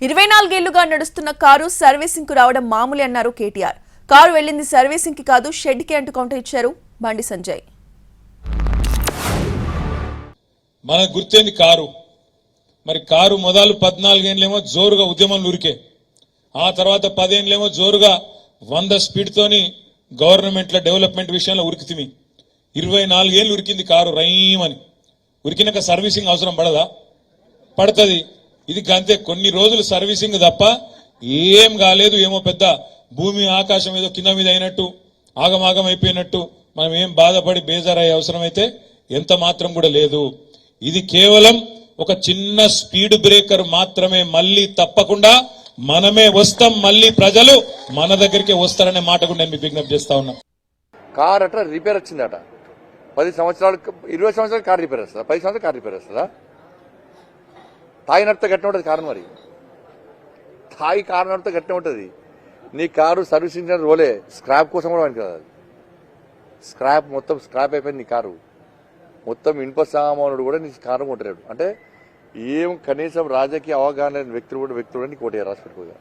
24 ఏళ్లుగా నడుస్తున్న car servicing కు రావడం మామూలు అన్నారు కేటీఆర్. కారు వెళ్లింది సర్వీసింగ్ కి కాదు షెడ్ కి అంటూ కౌంటర్ ఇచ్చారు బండి సంజయ్. మన గుర్తేంది కారు. మరి కారు మొదలు 14 ఏళ్ళేమో జోరుగా ఉద్యమంలో ఉరికే, ఆ తర్వాత 10 ఏళ్ళేమో జోరుగా 100 స్పీడ్ తోని గవర్నమెంట్ల డెవలప్మెంట్ విషయంలో ఉరికితిమి. 24 ఏళ్ళు ఉరికింది కారు రైమని. ఉరికినాక సర్వీసింగ్ అవసరం పడదా? పడుతుంది. ఇది అంతే, కొన్ని రోజులు సర్వీసింగ్ తప్ప ఏం కాలేదు. ఏమో పెద్ద భూమి ఆకాశం ఏదో కింద మీద అయినట్టు ఆగమాగం అయిపోయినట్టు మనం ఏం బాధపడి బేజారయ్యే అవసరం అయితే ఎంత మాత్రం కూడా లేదు. ఇది కేవలం ఒక చిన్న స్పీడ్ బ్రేకర్ మాత్రమే. మళ్ళీ తప్పకుండా మనమే వస్తాం, మళ్ళీ ప్రజలు మన దగ్గరికి వస్తారనే మాట కూడా నేను విజ్ఞప్తి చేస్తా ఉన్నా. కార్ అట్లా రిపేర్ వచ్చిందట 10 సంవత్సరాలు 20 సంవత్సరాలు కార్ రిపేర్ వస్తుందా? 10 సంవత్సరాలు కార్ రిపేర్ వస్తుందా? తాయి నడితే గట్టిన ఉంటుంది కారు. మరి తాయి కారు నడితే గట్టిన ఉంటుంది. నీ కారు సర్వీసింగ్ రోలే స్క్రాప్ కోసం కూడా పనికి కదా. స్క్రాప్ మొత్తం స్క్రాప్ అయిపోయింది నీ కారు. మొత్తం ఇనుప సామానుడు కూడా నీ కారు కొట్టలేడు. అంటే ఏం కనీసం రాజకీయ అవగాహన వ్యక్తులు కూడా నీకు ఓటేయారు రాసి పెట్టుకోగా.